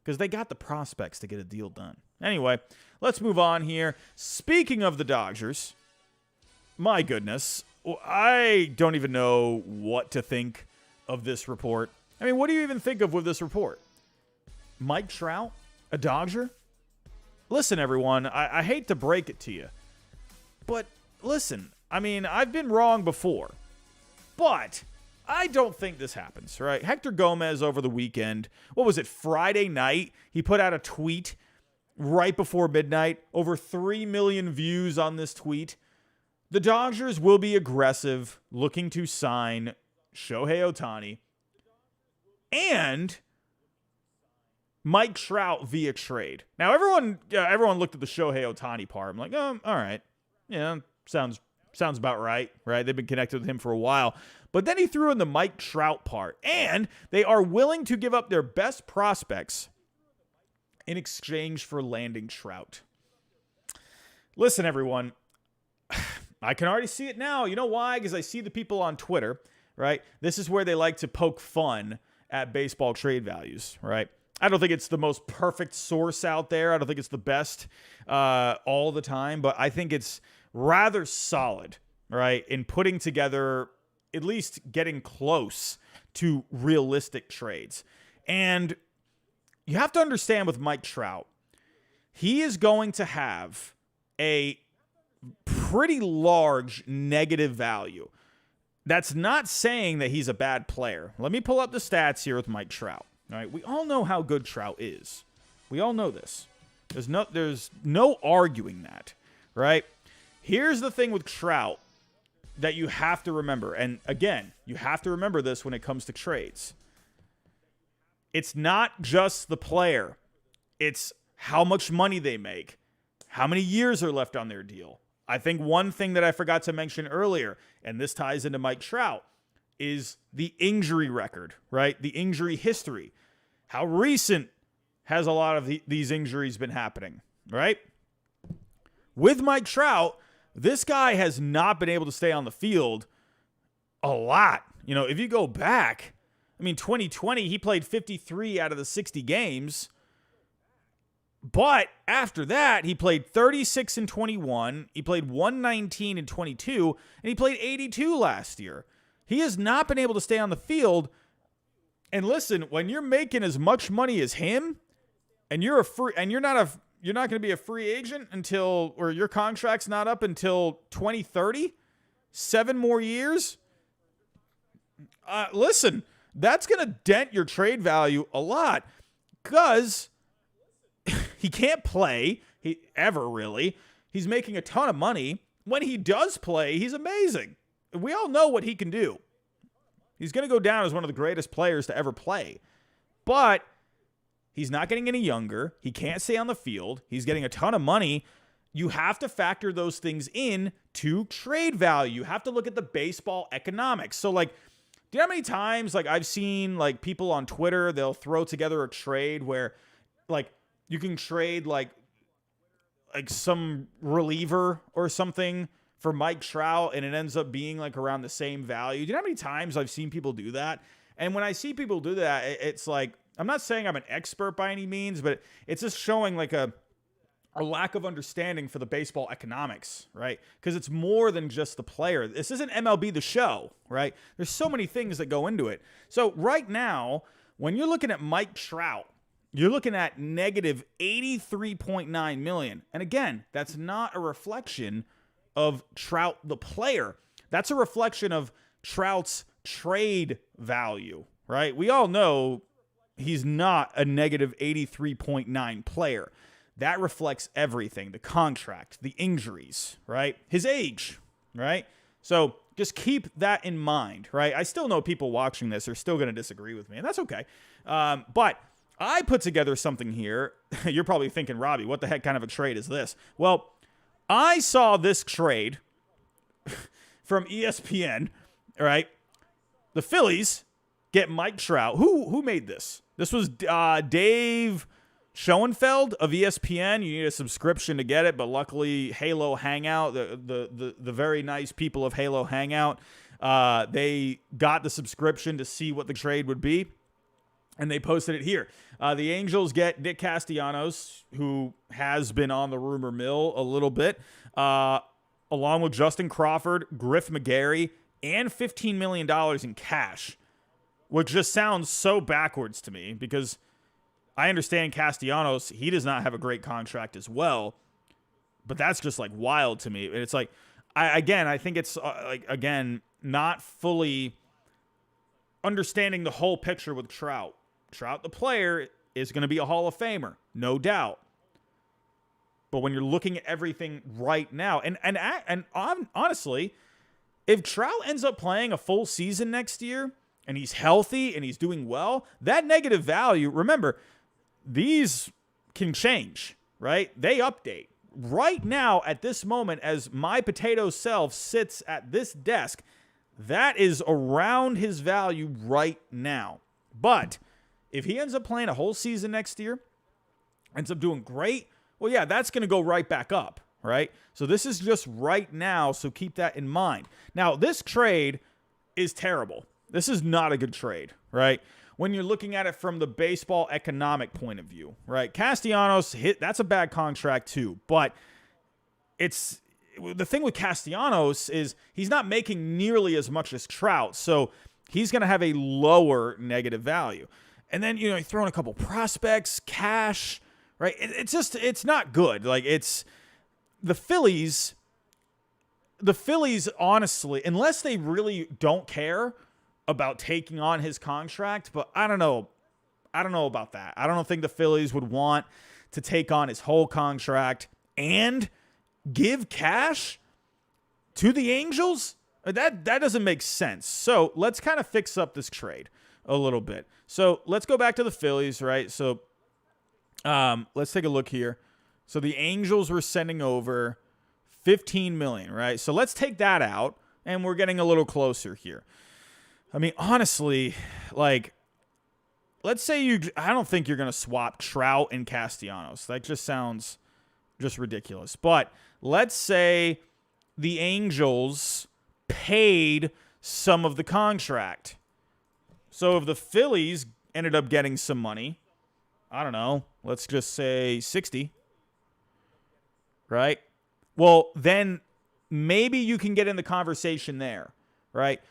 Because they got the prospects to get a deal done. Anyway, let's move on here. Speaking of the Dodgers, my goodness, I don't even know what to think of this report. I mean, what do you even think of with this report? Mike Trout, a Dodger? Listen, everyone, I hate to break it to you, but listen, I mean, I've been wrong before, but I don't think this happens, right? Hector Gomez over the weekend, what was it, Friday night? He put out a tweet right before midnight, over 3 million views on this tweet. The Dodgers will be aggressive, looking to sign Shohei Ohtani and Mike Trout via trade. Now, everyone looked at the Shohei Ohtani part. I'm like, all right. Yeah, sounds about right? They've been connected with him for a while. But then he threw in the Mike Trout part. And they are willing to give up their best prospects in exchange for landing Trout. Listen, everyone. I can already see it now. You know why? Because I see the people on Twitter, right? This is where they like to poke fun at baseball trade values, right? I don't think it's the most perfect source out there. I don't think it's the best all the time, but I think it's rather solid, right, in putting together, at least getting close to realistic trades. And you have to understand with Mike Trout, he is going to have a pretty large negative value. That's not saying that he's a bad player. Let me pull up the stats here with Mike Trout. All right, we all know how good Trout is. We all know this. There's no arguing that, right? Here's the thing with Trout that you have to remember. And again, you have to remember this when it comes to trades. It's not just the player. It's how much money they make, how many years are left on their deal. I think one thing that I forgot to mention earlier, and this ties into Mike Trout, is the injury record, right? The injury history. How recent has a lot of these injuries been happening, right? With Mike Trout, this guy has not been able to stay on the field a lot. If you go back, 2020, he played 53 out of the 60 games. But after that, he played 36 in 21, he played 119 in 22, and he played 82 last year. He has not been able to stay on the field. And listen, when you're making as much money as him, and you're not going to be a free agent or your contract's not up until 2030, 7 more years. Listen, that's going to dent your trade value a lot because he can't play ever, really. He's making a ton of money. When he does play, he's amazing. We all know what he can do. He's going to go down as one of the greatest players to ever play. But he's not getting any younger. He can't stay on the field. He's getting a ton of money. You have to factor those things in to trade value. You have to look at the baseball economics. So, do you know how many times, I've seen, people on Twitter, they'll throw together a trade where, you can trade some reliever or something for Mike Trout, and it ends up being around the same value. Do you know how many times I've seen people do that? And when I see people do that, it's I'm not saying I'm an expert by any means, but it's just showing a lack of understanding for the baseball economics, right? Because it's more than just the player. This isn't MLB The Show, right? There's so many things that go into it. So right now, when you're looking at Mike Trout, you're looking at negative $83.9 million. And again, that's not a reflection of Trout the player. That's a reflection of Trout's trade value, right? We all know he's not a negative 83.9 player. That reflects everything, the contract, the injuries, right? His age, right? So just keep that in mind, right? I still know people watching this are still going to disagree with me, and that's okay. But I put together something here. You're probably thinking, Robbie, what the heck kind of a trade is this? Well, I saw this trade from ESPN, right? The Phillies get Mike Trout. Who made this? This was Dave Schoenfeld of ESPN. You need a subscription to get it, but luckily Halo Hangout, the very nice people of Halo Hangout, they got the subscription to see what the trade would be, and they posted it here. The Angels get Nick Castellanos, who has been on the rumor mill a little bit, along with Justin Crawford, Griff McGarry, and $15 million in cash, which just sounds so backwards to me because I understand Castellanos, he does not have a great contract as well, but that's just like wild to me. And it's like, I think it's not fully understanding the whole picture with Trout. Trout, the player, is going to be a Hall of Famer, no doubt. But when you're looking at everything right now, and honestly, if Trout ends up playing a full season next year and he's healthy and he's doing well, that negative value, remember, these can change, right? They update. Right now, at this moment, as my potato self sits at this desk, that is around his value right now. But if he ends up playing a whole season next year, ends up doing great, well, yeah, that's going to go right back up, right? So this is just right now, so keep that in mind. Now, this trade is terrible. This is not a good trade, right? When you're looking at it from the baseball economic point of view, right? Castellanos, that's a bad contract too, but it's the thing with Castellanos is he's not making nearly as much as Trout, so he's going to have a lower negative value. And then, you throw in a couple prospects, cash, right? It's not good. Like, it's the Phillies, honestly, unless they really don't care about taking on his contract, but I don't know about that. I don't think the Phillies would want to take on his whole contract and give cash to the Angels. That doesn't make sense. So let's kind of fix up this trade a little bit. So let's go back to the Phillies, right? So let's take a look here. So the Angels were sending over $15 million, right? So let's take that out, and we're getting a little closer here. I mean, honestly, like, let's say I don't think you're going to swap Trout and Castellanos. That just sounds just ridiculous. But let's say the Angels paid some of the contract. So if the Phillies ended up getting some money, I don't know, let's just say 60, right? Well, then maybe you can get in the conversation there, right?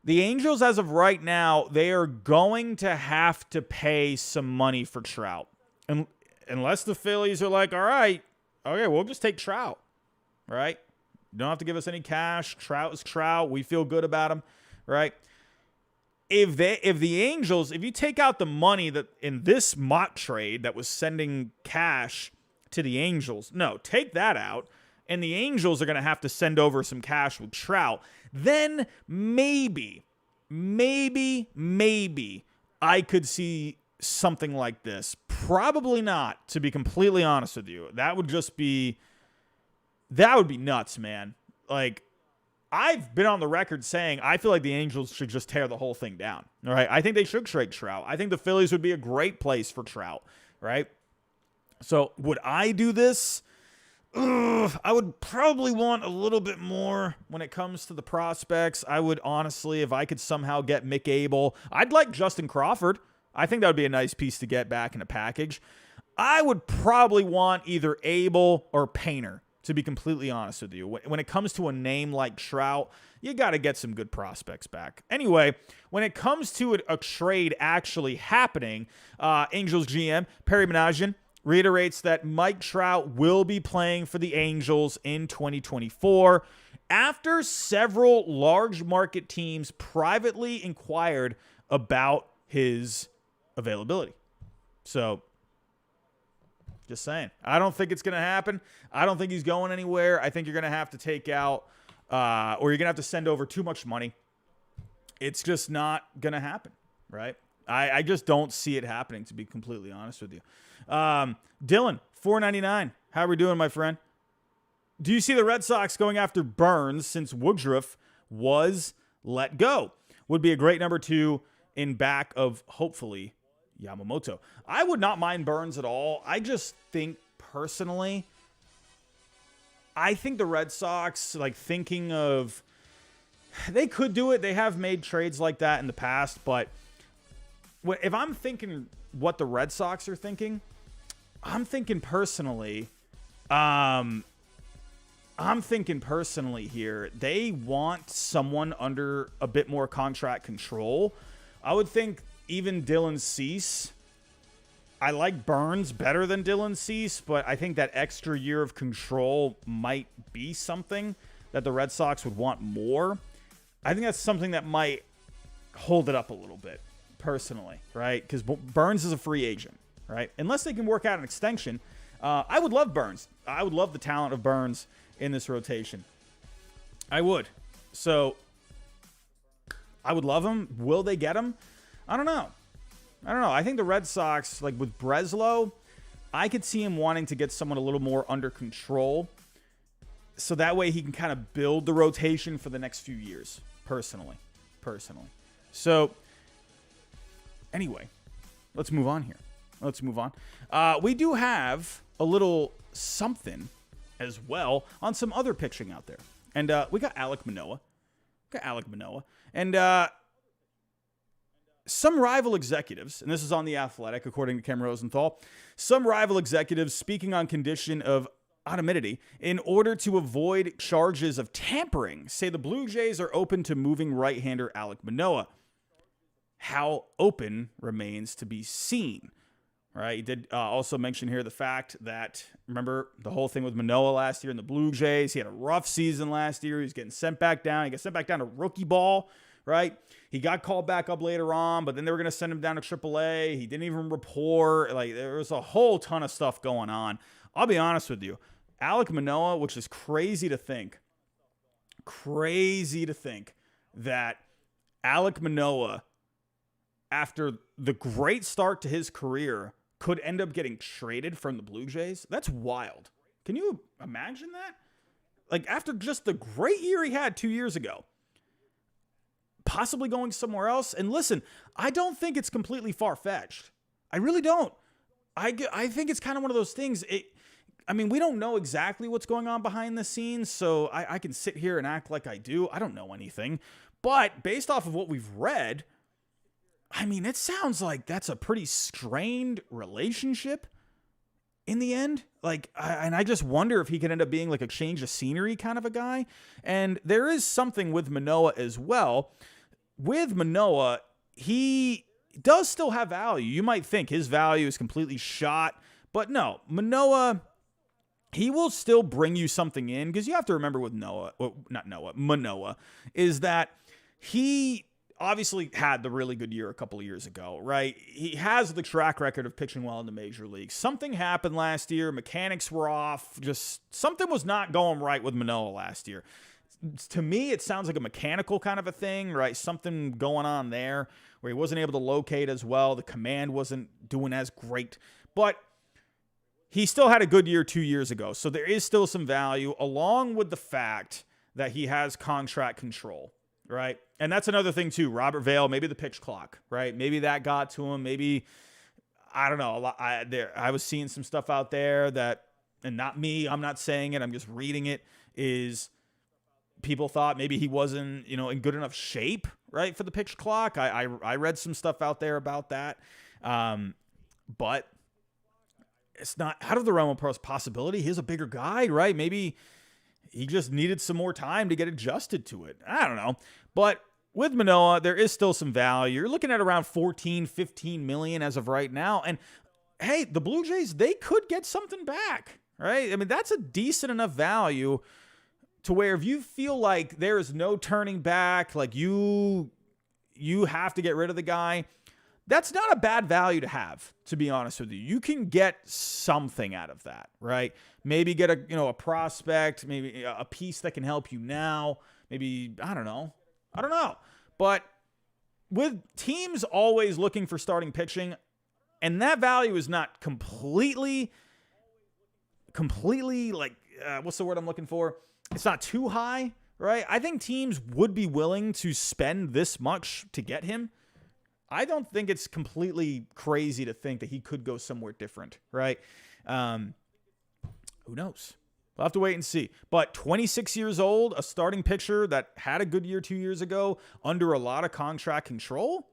The Angels, as of right now, they are going to have to pay some money for Trout. And unless the Phillies are like, all right, okay, we'll just take Trout, right? You don't have to give us any cash. Trout is Trout. We feel good about him, right? If the Angels, if you take out the money that in this mock trade that was sending cash to the Angels, no, take that out, and the Angels are going to have to send over some cash with Trout, then maybe I could see something like this. Probably not, to be completely honest with you. That would be nuts, man. Like, I've been on the record saying I feel like the Angels should just tear the whole thing down. All right. I think they should trade Trout. I think the Phillies would be a great place for Trout. Right. So would I do this? I would probably want a little bit more when it comes to the prospects. I would honestly, if I could somehow get Mick Abel, I'd like Justin Crawford. I think that would be a nice piece to get back in a package. I would probably want either Abel or Painter, to be completely honest with you. When it comes to a name like Trout, you got to get some good prospects back. Anyway, when it comes to a trade actually happening, Angels GM Perry Managian reiterates that Mike Trout will be playing for the Angels in 2024 after several large market teams privately inquired about his availability. So, just saying. I don't think it's going to happen. I don't think he's going anywhere. I think you're going to have to take out, or you're going to have to send over too much money. It's just not going to happen, right? I just don't see it happening, to be completely honest with you. Dylan, $4.99. How are we doing, my friend? Do you see the Red Sox going after Burns since Woodruff was let go? Would be a great number 2 in back of, hopefully, Yamamoto. I would not mind Burns at all. I just think, personally, I think the Red Sox, like, thinking of... They could do it. They have made trades like that in the past, but if I'm thinking what the Red Sox are thinking, I'm thinking personally here, they want someone under a bit more contract control. I would think even Dylan Cease. I like Burns better than Dylan Cease, but I think that extra year of control might be something that the Red Sox would want more. I think that's something that might hold it up a little bit, personally, right? Because Burns is a free agent, right? Unless they can work out an extension. I would love Burns. I would love the talent of Burns in this rotation. I would. So, I would love him. Will they get him? I don't know. I think the Red Sox, like with Breslow, I could see him wanting to get someone a little more under control. So that way he can kind of build the rotation for the next few years, personally. So, anyway, let's move on here. We do have a little something as well on some other pitching out there. And we got Alek Manoah. And some rival executives, and this is on The Athletic, according to Ken Rosenthal, some rival executives speaking on condition of anonymity in order to avoid charges of tampering, say the Blue Jays are open to moving right-hander Alek Manoah. How open remains to be seen. Right? He did also mention here the fact that, remember the whole thing with Manoah last year in the Blue Jays? He had a rough season last year. He was getting sent back down. He got sent back down to rookie ball, right? He got called back up later on, but then they were going to send him down to AAA. He didn't even report. Like, there was a whole ton of stuff going on. I'll be honest with you. Alek Manoah, which is crazy to think that Alek Manoah, after the great start to his career, could end up getting traded from the Blue Jays. That's wild. Can you imagine that? Like, after just the great year he had 2 years ago, possibly going somewhere else. And listen, I don't think it's completely far-fetched. I really don't. I think it's kind of one of those things. We don't know exactly what's going on behind the scenes, so I can sit here and act like I do. I don't know anything. But based off of what we've read, it sounds like that's a pretty strained relationship in the end. I just wonder if he could end up being like a change of scenery kind of a guy. And there is something with Manoah as well. With Manoah, he does still have value. You might think his value is completely shot, but no, Manoah, he will still bring you something in, because you have to remember with Manoah, is that he obviously had the really good year a couple of years ago, right? He has the track record of pitching well in the major leagues. Something happened last year. Mechanics were off. Just something was not going right with Manoah last year. To me, it sounds like a mechanical kind of a thing, right? Something going on there where he wasn't able to locate as well. The command wasn't doing as great. But he still had a good year 2 years ago. So there is still some value, along with the fact that he has contract control, right? And that's another thing too. Robert Vale, maybe the pitch clock, right? Maybe that got to him. Maybe, I don't know. I was seeing some stuff out there that, and not me, I'm not saying it, I'm just reading it, is people thought maybe he wasn't, in good enough shape, right, for the pitch clock. I read some stuff out there about that. But it's not out of the realm of possibility. He's a bigger guy, right? Maybe he just needed some more time to get adjusted to it. I don't know. But with Manoah, there is still some value. You're looking at around 14, 15 million as of right now. And hey, the Blue Jays, they could get something back, right? That's a decent enough value to where if you feel like there is no turning back, like you have to get rid of the guy, That's not a bad value to have, to be honest with you. You can get something out of that, right? Maybe get a prospect, maybe a piece that can help you now. Maybe, I don't know. But with teams always looking for starting pitching, and that value is not completely like, what's the word I'm looking for? It's not too high, right? I think teams would be willing to spend this much to get him. I don't think it's completely crazy to think that he could go somewhere different, right? Who knows? We'll have to wait and see. But 26 years old, a starting pitcher that had a good year 2 years ago, under a lot of contract control.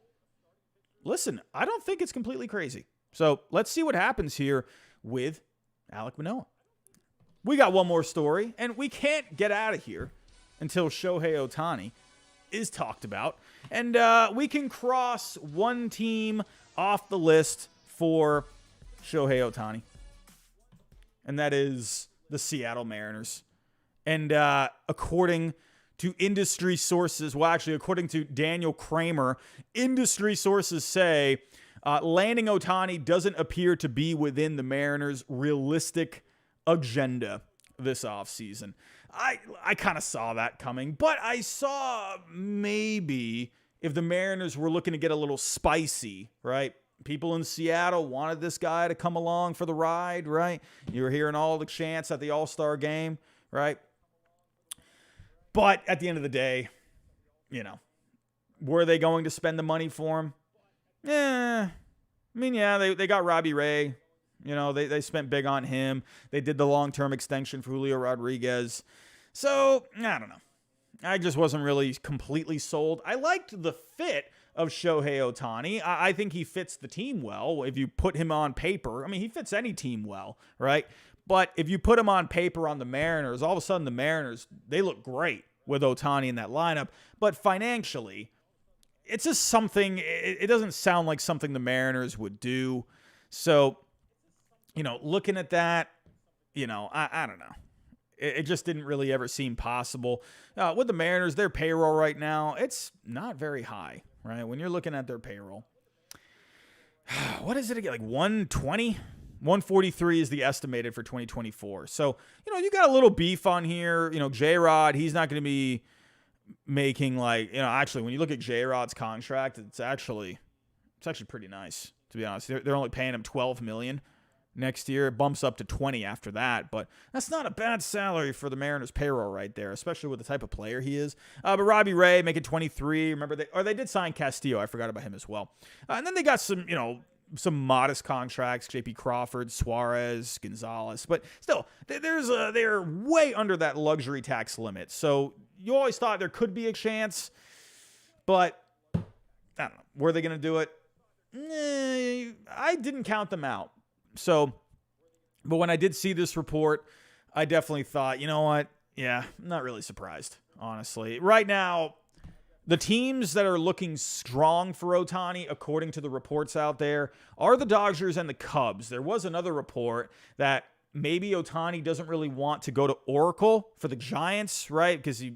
Listen, I don't think it's completely crazy. So let's see what happens here with Alek Manoah. We got one more story, and we can't get out of here until Shohei Ohtani is talked about. And we can cross one team off the list for Shohei Ohtani. And that is the Seattle Mariners. And according to industry sources, well, actually, according to Daniel Kramer, industry sources say landing Ohtani doesn't appear to be within the Mariners' realistic agenda this offseason. I kind of saw that coming, but I saw maybe if the Mariners were looking to get a little spicy, right? People in Seattle wanted this guy to come along for the ride, right? You were hearing all the chants at the All-Star game, right? But at the end of the day, were they going to spend the money for him? They got Robbie Ray. They spent big on him. They did the long-term extension for Julio Rodriguez. So, I don't know. I just wasn't really completely sold. I liked the fit of Shohei Ohtani. I think he fits the team well. If you put him on paper, he fits any team well, right? But if you put him on paper on the Mariners, all of a sudden the Mariners, they look great with Ohtani in that lineup. But financially, it's just something, it doesn't sound like something the Mariners would do. So, looking at that, I don't know. It just didn't really ever seem possible. With the Mariners, their payroll right now, it's not very high, right? When you're looking at their payroll. What is it again? Like 120? 143 is the estimated for 2024. So, you got a little beef on here. J-Rod, he's not going to be making actually, when you look at J-Rod's contract, it's actually pretty nice, to be honest. They're only paying him $12 million. Next year, it bumps up to 20 after that, but that's not a bad salary for the Mariners payroll right there, especially with the type of player he is. But Robbie Ray making 23. Remember, they did sign Castillo. I forgot about him as well. And then they got some modest contracts: J.P. Crawford, Suarez, Gonzalez. But still, they're way under that luxury tax limit. So you always thought there could be a chance, but I don't know. Were they going to do it? I didn't count them out. So, but when I did see this report, I definitely thought, you know what? Yeah, I'm not really surprised, honestly. Right now, the teams that are looking strong for Ohtani, according to the reports out there, are the Dodgers and the Cubs. There was another report that maybe Ohtani doesn't really want to go to Oracle for the Giants, right? Because he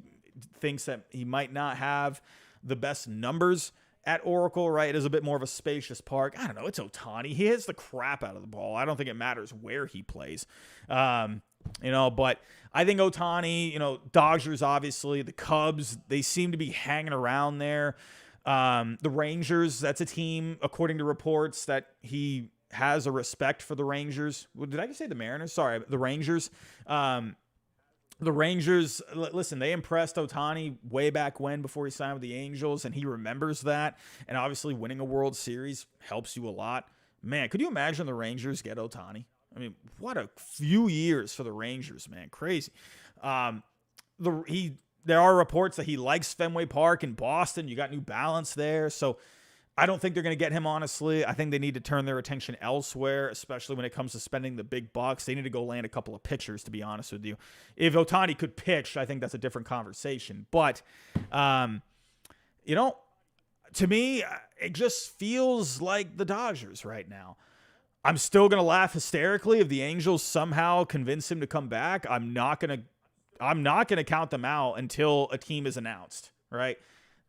thinks that he might not have the best numbers at Oracle, right? It is a bit more of a spacious park. I don't know. It's Ohtani. He hits the crap out of the ball. I don't think it matters where he plays. But I think Ohtani, Dodgers, obviously, the Cubs, they seem to be hanging around there. The Rangers, that's a team, according to reports, that he has a respect for the Rangers. Did I just say the Mariners? Sorry, the Rangers. The Rangers, listen, they impressed Ohtani way back when before he signed with the Angels, and he remembers that. And obviously winning a World Series helps you a lot. Man, could you imagine the Rangers get Ohtani? What a few years for the Rangers, man. Crazy. There are reports that he likes Fenway Park in Boston. You got New Balance there. So I don't think they're going to get him, honestly. I think they need to turn their attention elsewhere, especially when it comes to spending the big bucks. They need to go land a couple of pitchers, to be honest with you. If Ohtani could pitch, I think that's a different conversation. But, to me, it just feels like the Dodgers right now. I'm still going to laugh hysterically if the Angels somehow convince him to come back. I'm not going to count them out until a team is announced, right?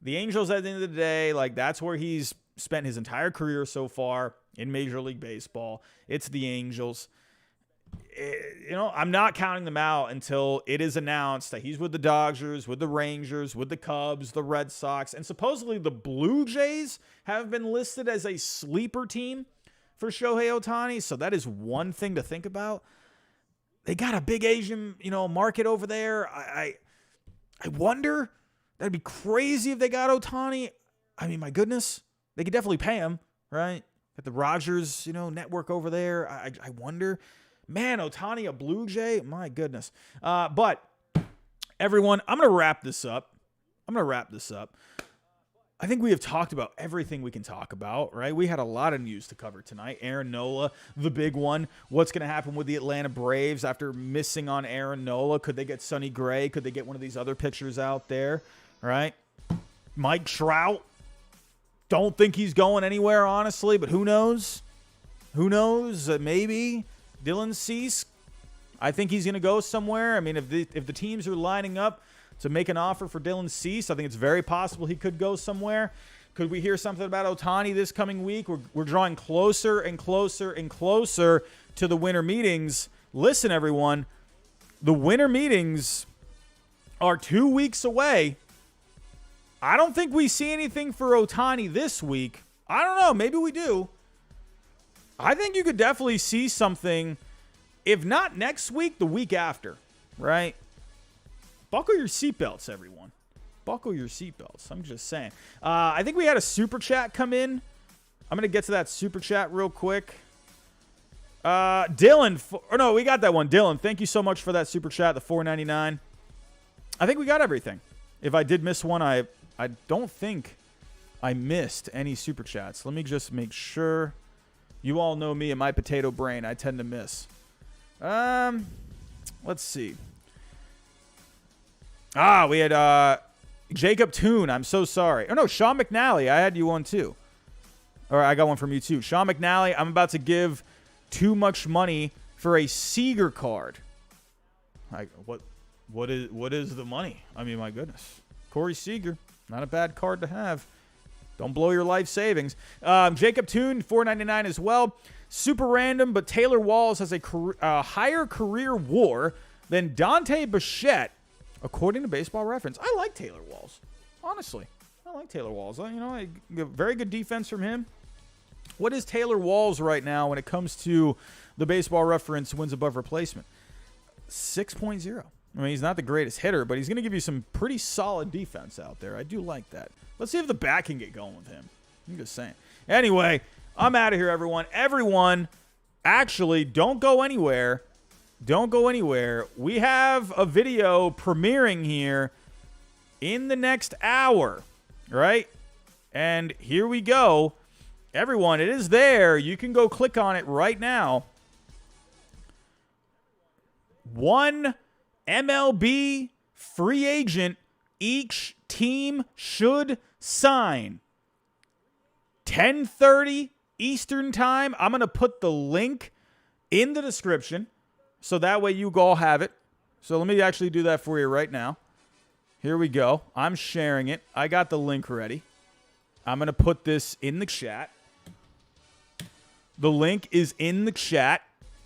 The Angels, at the end of the day, that's where he's spent his entire career so far in Major League Baseball. It's the Angels. I'm not counting them out until it is announced that he's with the Dodgers, with the Rangers, with the Cubs, the Red Sox, and supposedly the Blue Jays have been listed as a sleeper team for Shohei Ohtani. So that is one thing to think about. They got a big Asian, market over there. I wonder. That'd be crazy if they got Ohtani. I mean, my goodness, they could definitely pay him, right? Got the Rogers, network over there. I wonder. Man, Ohtani, a Blue Jay? My goodness. But, everyone, I'm going to wrap this up. I think we have talked about everything we can talk about, right? We had a lot of news to cover tonight. Aaron Nola, the big one. What's going to happen with the Atlanta Braves after missing on Aaron Nola? Could they get Sonny Gray? Could they get one of these other pitchers out there, right? Mike Trout. Don't think he's going anywhere, honestly, but who knows? Maybe. Dylan Cease, I think he's going to go somewhere. I mean, if the teams are lining up to make an offer for Dylan Cease, I think it's very possible he could go somewhere. Could we hear something about Ohtani this coming week? We're drawing closer and closer and closer to the winter meetings. Listen, everyone, the winter meetings are 2 weeks away. I don't think we see anything for Ohtani this week. I don't know. Maybe we do. I think you could definitely see something, if not next week, the week after, right? Buckle your seatbelts, everyone. Buckle your seatbelts. I'm just saying. I think we had a super chat come in. I'm going to get to that super chat real quick. Dylan. We got that one. Dylan, thank you so much for that super chat, the $4.99. I think we got everything. If I did miss one, I don't think I missed any super chats. Let me just make sure. You all know me and my potato brain. I tend to miss. Let's see. We had Jacob Toon. I'm so sorry. Oh, no, Sean McNally. I had you on too. Or I got one from you too. Sean McNally, I'm about to give too much money for a Seager card. What is the money? I mean, my goodness. Corey Seager. Not a bad card to have. Don't blow your life savings. Jacob Toon, $4.99 as well. Super random, but Taylor Walls has a higher career WAR than Dante Bichette, according to Baseball Reference. I like Taylor Walls. Honestly, I like Taylor Walls. I get very good defense from him. What is Taylor Walls right now when it comes to the Baseball Reference wins above replacement? 6.0. I mean, he's not the greatest hitter, but he's going to give you some pretty solid defense out there. I do like that. Let's see if the bat can get going with him. I'm just saying. Anyway, I'm out of here, everyone. Everyone, actually, don't go anywhere. Don't go anywhere. We have a video premiering here in the next hour, right? And here we go. Everyone, it is there. You can go click on it right now. One MLB free agent each team should sign. 10:30 Eastern time. I'm going to put the link in the description so that way you all have it. So let me actually do that for you right now. Here we go. I'm sharing it. I got the link ready. I'm going to put this in the chat. The link is in the chat.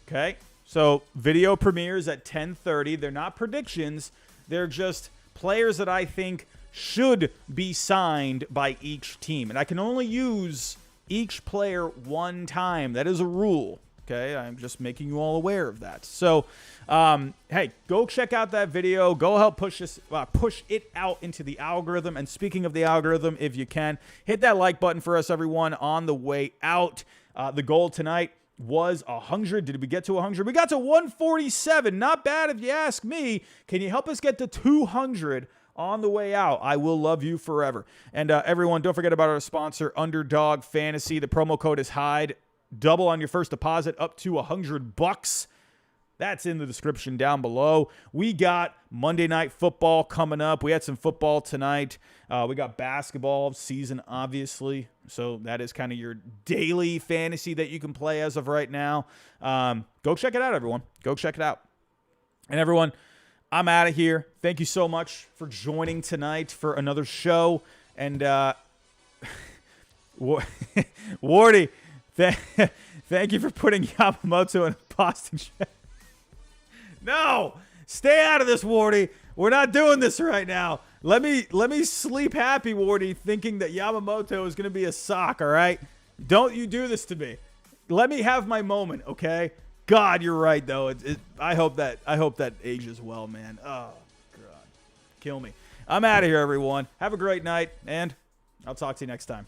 Okay. So video premieres at 10:30. They're not predictions. They're just players that I think should be signed by each team. And I can only use each player one time. That is a rule. Okay, I'm just making you all aware of that. So, hey, go check out that video. Go help push it out into the algorithm. And speaking of the algorithm, if you can, hit that like button for us, everyone, on the way out. The goal tonight was 100. Did we get to 100? We got to 147. Not bad if you ask me. Can you help us get to 200 on the way out? I will love you forever. And everyone, don't forget about our sponsor, Underdog Fantasy. The promo code is HYDE. Double on your first deposit up to $100. That's in the description down below. We got Monday Night Football coming up. We had some football tonight. We got basketball season, obviously. So that is kind of your daily fantasy that you can play as of right now. Go check it out, everyone. Go check it out. And everyone, I'm out of here. Thank you so much for joining tonight for another show. And Wardy, thank you for putting Yamamoto in a Boston check. No, stay out of this, Wardy. We're not doing this right now. Let me sleep happy, Wardy, thinking that Yamamoto is going to be a sock. All right, don't you do this to me. Let me have my moment, okay? God, you're right though. I hope that ages well, man. Oh God, kill me. I'm out of here, everyone. Have a great night, and I'll talk to you next time.